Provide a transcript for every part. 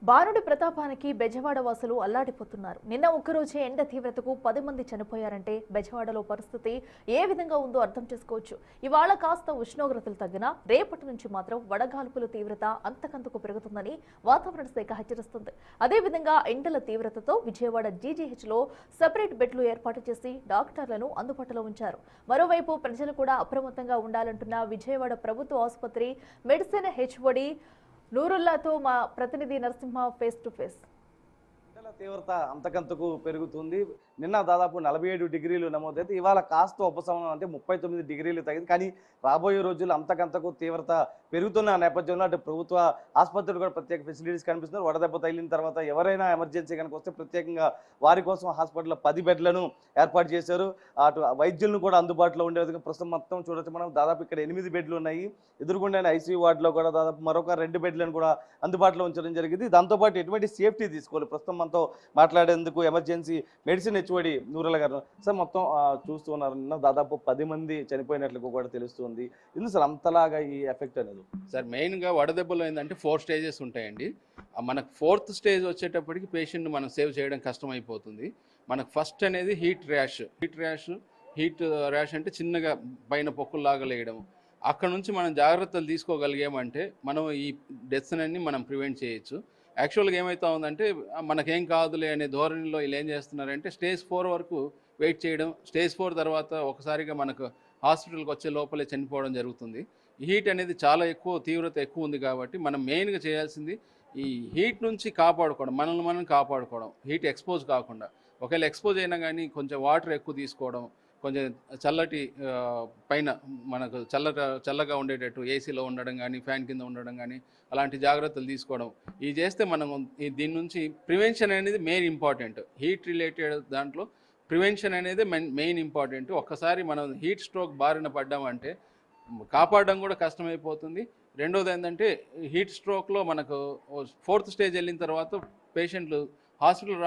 బారుడి ప్రతాపానికి బెజవాడ వాసులు అల్లాడిపోతున్నారు. నిన్న ఒక్కరోజే ఎండ తీవ్రతకు 10 మంది చనిపోయారంటే బెజవాడలో పరిస్థితి ఏ విధంగా ఉందో అర్థం చేసుకోవచ్చు. ఇవాళ కాస్త ఉష్ణోగ్రతలు తగ్గినా రేపటి నుంచి మాత్రం వడగాల్పుల తీవ్రత అంతకంతకు పెరుగుతుందని వాతావరణ శాఖ హెచ్చరిస్తుంది. అదేవిధంగా ఎండల తీవ్రతతో విజయవాడ జీజీహెచ్లో సెపరేట్ బెడ్లు ఏర్పాటు చేసి డాక్టర్లను అందుబాటులో ఉంచారు. మరోవైపు ప్రజలు కూడా అప్రమత్తంగా ఉండాలంటున్న విజయవాడ ప్రభుత్వ ఆసుపత్రి మెడిసిన్ హెచ్ఓడి నూరుల్లాతో మా ప్రతినిధి నరసింహ ఫేస్ టు ఫేస్. ఎండల తీవ్రత అంతకంతకు పెరుగుతుంది. నిన్న దాదాపు 47 డిగ్రీలు నమోదైతే ఇవాళ కాస్త ఉపశమనం అంటే 39 డిగ్రీలు తగ్గింది. కానీ రాబోయే రోజుల్లో అంతకంతకు తీవ్రత పెరుగుతున్న నేపథ్యంలో అటు ప్రభుత్వ ఆసుపత్రులు కూడా ప్రత్యేక ఫెసిలిటీస్ కనిపిస్తున్నారు. వడదెబ్బ తగిలిన తర్వాత ఎవరైనా ఎమర్జెన్సీ కనుక వస్తే ప్రత్యేకంగా వారి కోసం హాస్పిటల్లో 10 బెడ్లను ఏర్పాటు చేశారు. అటు వైద్యులను కూడా అందుబాటులో ఉండే విధంగా ప్రస్తుతం మొత్తం చూడొచ్చు మనం. దాదాపు ఇక్కడ 8 బెడ్లు ఉన్నాయి. ఎదురుగుండా ఐసీయూ వార్డులో కూడా దాదాపు మరొక 2 బెడ్లను కూడా అందుబాటులో ఉంచడం జరిగింది. దాంతోపాటు ఎటువంటి సేఫ్టీ తీసుకోవాలి ప్రస్తుతం మనతో మాట్లాడేందుకు ఎమర్జెన్సీ మెడిసిన్ హెచ్ఓడి నూరుల్లా గారు. సార్ మొత్తం చూస్తూ ఉన్నారు, నిన్న దాదాపు 10 మంది చనిపోయినట్లు కూడా తెలుస్తుంది. ఎందుకు సార్ అంతలాగా ఈ ఎఫెక్ట్ అనేది? సార్ మెయిన్గా వడదెబ్బలో ఏంటంటే 4 స్టేజెస్ ఉంటాయండి. మనకు 4th స్టేజ్ వచ్చేటప్పటికి పేషెంట్ మనం సేవ్ చేయడం కష్టమైపోతుంది. మనకు ఫస్ట్ అనేది హీట్ ర్యాష్ అంటే చిన్నగా పైన పొక్కుల్లాగా లేయడం. అక్కడ నుంచి మనం జాగ్రత్తలు తీసుకోగలిగామంటే మనం ఈ డెత్స్ అన్ని మనం ప్రివెంట్ చేయొచ్చు. యాక్చువల్గా ఏమవుతా ఉందంటే మనకేం కాదులే అనే ధోరణిలో వీళ్ళు ఏం చేస్తున్నారంటే స్టేజ్ 4 వరకు వెయిట్ చేయడం, స్టేజ్ 4 తర్వాత ఒకసారిగా మనకు హాస్పిటల్కి వచ్చే లోపలే చనిపోవడం జరుగుతుంది. ఈ హీట్ అనేది చాలా తీవ్రత ఎక్కువ ఉంది కాబట్టి మనం మెయిన్గా చేయాల్సింది ఈ హీట్ నుంచి కాపాడుకోవడం, మనల్ని మనం కాపాడుకోవడం, హీట్ ఎక్స్పోజ్ కాకుండా. ఒకవేళ ఎక్స్పోజ్ అయినా కానీ కొంచెం వాటర్ ఎక్కువ తీసుకోవడం, కొంచెం చల్లటి పైన మనకు చల్లగా ఉండేటట్టు ఏసీలో ఉండడం కానీ, ఫ్యాన్ కింద ఉండడం కానీ అలాంటి జాగ్రత్తలు తీసుకోవడం. ఇది చేస్తే మనం దీని నుంచి ప్రివెన్షన్ అనేది మెయిన్ ఇంపార్టెంట్. హీట్ రిలేటెడ్ దాంట్లో ప్రివెన్షన్ అనేది మెయిన్ ఇంపార్టెంట్. ఒక్కసారి మనం హీట్ స్ట్రోక్ బారిన పడ్డామంటే కాపాడడం కూడా కష్టమైపోతుంది. రెండోది ఏంటంటే హీట్ స్ట్రోక్లో మనకు 4th స్టేజ్ వెళ్ళిన తర్వాత పేషెంట్లు హాస్పిటల్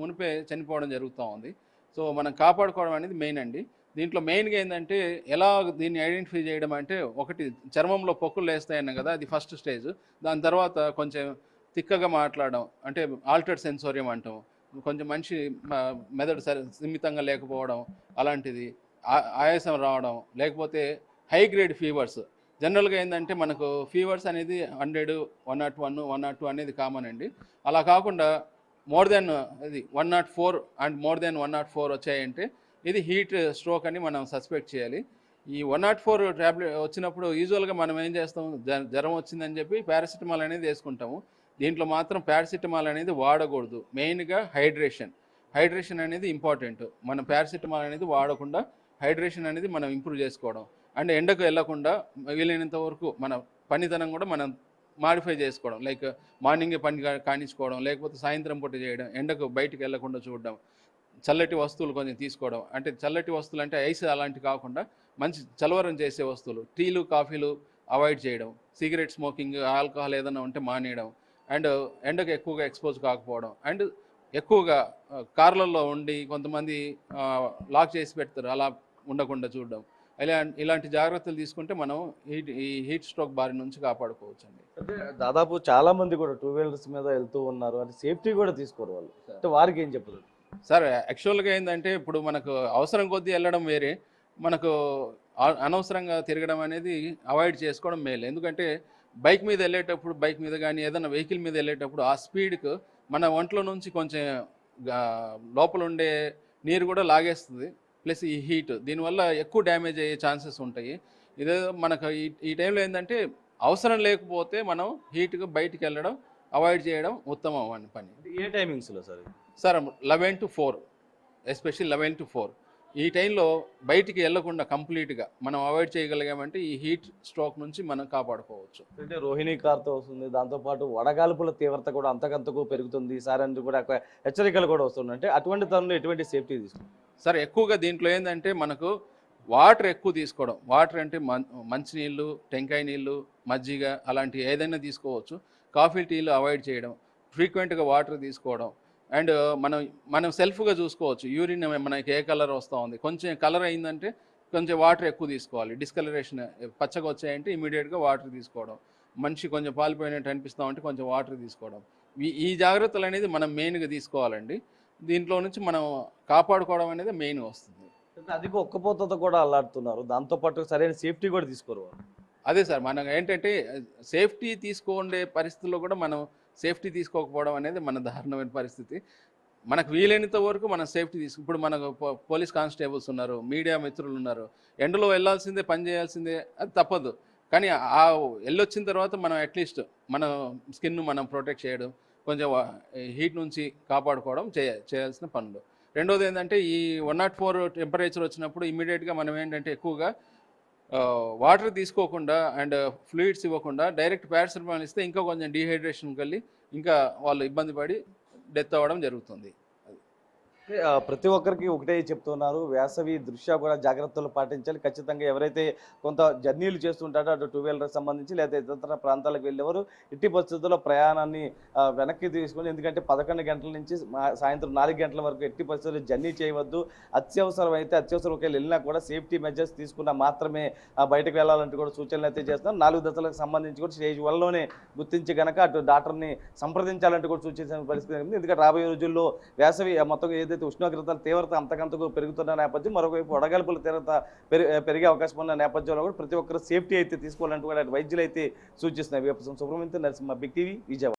మునిపే చనిపోవడం జరుగుతూ ఉంది. సో మనం కాపాడుకోవడం అనేది మెయిన్ అండి. దీంట్లో మెయిన్గా ఏంటంటే ఎలా దీన్ని ఐడెంటిఫై చేయడం అంటే, ఒకటి చర్మంలో పొక్కులు వేస్తాయన్నాం కదా, అది ఫస్ట్ స్టేజ్. దాని తర్వాత కొంచెం తిక్కగా మాట్లాడడం అంటే ఆల్టర్డ్ సెన్సోరియం అంటాం, కొంచెం మనిషి మెదడు సున్నితంగా లేకపోవడం, అలాంటిది ఆయాసం రావడం, లేకపోతే హై గ్రేడ్ ఫీవర్స్. జనరల్గా ఏంటంటే మనకు ఫీవర్స్ అనేది 100, 101, 102 అనేది కామన్ అండి. అలా కాకుండా మోర్ దెన్ ఇది 104 అండ్ మోర్ దెన్ 104 వచ్చాయంటే ఇది హీట్ స్ట్రోక్ అని మనం సస్పెక్ట్ చేయాలి. ఈ 104 ట్యాబ్లెట్ వచ్చినప్పుడు యూజువల్గా మనం ఏం చేస్తాం, జ్వరం వచ్చిందని చెప్పి పారాసిటమాల్ అనేది వేసుకుంటాము. దీంట్లో మాత్రం పారాసిటమాల్ అనేది వాడకూడదు. మెయిన్గా హైడ్రేషన్ అనేది ఇంపార్టెంట్. మనం పారాసిటమాల్ అనేది వాడకుండా హైడ్రేషన్ అనేది మనం ఇంప్రూవ్ చేసుకోవడం, అండ్ ఎండకు వెళ్లకుండా వీలైనంత వరకు మన పనితనం కూడా మనం మాడిఫై చేసుకోవడం, లైక్ మార్నింగే పని కానించుకోవడం, లేకపోతే సాయంత్రం పూట చేయడం, ఎండకు బయటికి వెళ్లకుండా చూడడం, చల్లటి వస్తువులు కొంచెం తీసుకోవడం. అంటే చల్లటి వస్తువులు అంటే ఐస్ అలాంటి కాకుండా మంచి చలవరం చేసే వస్తువులు, టీలు కాఫీలు అవాయిడ్ చేయడం, సిగరెట్ స్మోకింగ్, ఆల్కహాల్ ఏదైనా ఉంటే మానేయడం, అండ్ ఎండకు ఎక్కువగా ఎక్స్పోజ్ కాకపోవడం, అండ్ ఎక్కువగా కార్లలో ఉండి కొంతమంది లాక్ చేసి పెడతారు, అలా ఉండకుండా చూడడం. ఇలాంటి జాగ్రత్తలు తీసుకుంటే మనం ఈ హీట్ స్ట్రోక్ బారి నుంచి కాపాడుకోవచ్చు అండి. అంటే దాదాపు చాలా మంది కూడా 2 వీలర్స్ మీద వెళ్తూ ఉన్నారు, అంటే సేఫ్టీ కూడా తీసుకోరు వాళ్ళు. అంటే వారికి ఏం చెప్పదు సార్? యాక్చువల్గా ఏంటంటే ఇప్పుడు మనకు అవసరం కొద్దీ వెళ్ళడం వేరే, మనకు అనవసరంగా తిరగడం అనేది అవాయిడ్ చేసుకోవడం మేలు. ఎందుకంటే బైక్ మీద వెళ్ళేటప్పుడు, బైక్ మీద కానీ ఏదైనా వెహికల్ మీద వెళ్ళేటప్పుడు ఆ స్పీడ్కు మన ఒంట్లో నుంచి కొంచెం లోపల ఉండే నీరు కూడా లాగేస్తుంది. ప్లస్ ఈ హీట్ దీనివల్ల ఎక్కువ డ్యామేజ్ అయ్యే ఛాన్సెస్ ఉంటాయి. ఇదే మనకు ఈ టైంలో ఏంటంటే అవసరం లేకపోతే మనం హీట్గా బయటికి వెళ్ళడం అవాయిడ్ చేయడం ఉత్తమం అని పని. ఏ టైమింగ్స్లో సార్ 11 to 4, ఎస్పెషల్లీ 11 to 4 ఈ టైంలో బయటికి వెళ్ళకుండా కంప్లీట్గా మనం అవాయిడ్ చేయగలిగామంటే ఈ హీట్ స్ట్రోక్ నుంచి మనం కాపాడుకోవచ్చు. అంటే రోహిణి కార్తో వస్తుంది, దాంతోపాటు వడగాల్పుల తీవ్రత కూడా అంతకంతకు పెరుగుతుంది సార్, అందుకు కూడా హెచ్చరికలు కూడా వస్తున్నాయి. అంటే అటువంటి తరుణంలో ఎటువంటి సేఫ్టీ తీసుకుంటాం సార్? ఎక్కువగా దీంట్లో ఏంటంటే మనకు వాటర్ ఎక్కువ తీసుకోవడం. వాటర్ అంటే మంచినీళ్ళు, టెంకాయ నీళ్ళు, మజ్జిగ అలాంటి ఏదైనా తీసుకోవచ్చు. కాఫీ, టీలు అవాయిడ్ చేయడం, ఫ్రీక్వెంట్గా వాటర్ తీసుకోవడం, అండ్ మనం సెల్ఫ్గా చూసుకోవచ్చు. యూరిన్ మనకి ఏ కలర్ వస్తూ ఉంది, కొంచెం కలర్ అయిందంటే కొంచెం వాటర్ ఎక్కువ తీసుకోవాలి. డిస్కలరేషన్ పచ్చగా వచ్చాయంటే ఇమీడియట్గా వాటర్ తీసుకోవడం. మనిషి కొంచెం పాలిపోయినట్టు అనిపిస్తూ ఉంటే కొంచెం వాటర్ తీసుకోవడం. ఈ జాగ్రత్తలు అనేది మనం మెయిన్గా తీసుకోవాలండి. దీంట్లో నుంచి మనం కాపాడుకోవడం అనేది మెయిన్ వస్తుంది. అధిక ఉక్కపోతతో కూడా అల్లాడుతున్నారు. దాంతోపాటు సరైన సేఫ్టీ కూడా తీసుకోరు వాళ్ళు. అదే సార్, మనం ఏంటంటే సేఫ్టీ తీసుకుండే పరిస్థితుల్లో కూడా మనం సేఫ్టీ తీసుకోకపోవడం అనేది మన దారుణమైన పరిస్థితి. మనకు వీలైనంత వరకు మనం సేఫ్టీ ఇప్పుడు మనకు పోలీస్ కానిస్టేబుల్స్ ఉన్నారు, మీడియా మిత్రులు ఉన్నారు. ఎండలో వెళ్ళాల్సిందే, పని చేయాల్సిందే, అది తప్పదు. కానీ వెళ్ళొచ్చిన తర్వాత మనం అట్లీస్ట్ మన స్కిన్ మనం ప్రొటెక్ట్ చేయడం, కొంచెం హీట్ నుంచి కాపాడుకోవడం చేయాల్సిన పనులు. రెండోది ఏంటంటే ఈ 104 టెంపరేచర్ వచ్చినప్పుడు ఇమీడియట్గా మనం ఏంటంటే ఎక్కువగా వాటర్ తీసుకోకుండా అండ్ ఫ్లూయిడ్స్ ఇవ్వకుండా డైరెక్ట్ పారాసిటమాల్ ఇస్తే ఇంకా కొంచెం డీహైడ్రేషన్ కలిగి ఇంకా వాళ్ళు ఇబ్బంది పడి డెత్ అవ్వడం జరుగుతుంది. ప్రతి ఒక్కరికి ఒకటే చెప్తున్నారు, వేసవి దృష్ట్యా కూడా జాగ్రత్తలు పాటించాలి. ఖచ్చితంగా ఎవరైతే కొంత జర్నీలు చేస్తుంటారో అటు 2 వీలర్ సంబంధించి లేదా ఇతర ప్రాంతాలకు వెళ్ళేవారు ఎట్టి పరిస్థితుల్లో ప్రయాణాన్ని వెనక్కి తీసుకొని, ఎందుకంటే 11 గంటల నుంచి సాయంత్రం 4 గంటల వరకు ఎట్టి పరిస్థితుల్లో జర్నీ చేయవద్దు. అత్యవసరం అయితే అత్యవసరం ఒకవేళ వెళ్ళినా కూడా సేఫ్టీ మెజర్స్ తీసుకున్నా మాత్రమే బయటకు వెళ్ళాలంటూ కూడా సూచనలు అయితే చేస్తున్నారు. 4 దశలకు సంబంధించి కూడా స్టేజ్ 1లోనే గుర్తించి కనుక అటు డాక్టర్ని సంప్రదించాలంటూ కూడా సూచించిన పరిస్థితి ఉంది. ఎందుకంటే రాబోయే రోజుల్లో వేసవి మొత్తం ఏదైతే ఉష్ణోగ్రతల తీవ్రత అంతకంతకు పెరుగుతున్న నేపథ్యం, మరోవైపు వడగల్పుల తీవ్రత పెరిగే అవకాశం ఉన్న నేపథ్యంలో కూడా ప్రతి ఒక్కరు సేఫ్టీ అయితే తీసుకోవాలంటూ కూడా వైద్యులు అయితే సూచిస్తున్నారు. Subrahmanyam, Narasimha, big TV, Vijayawada.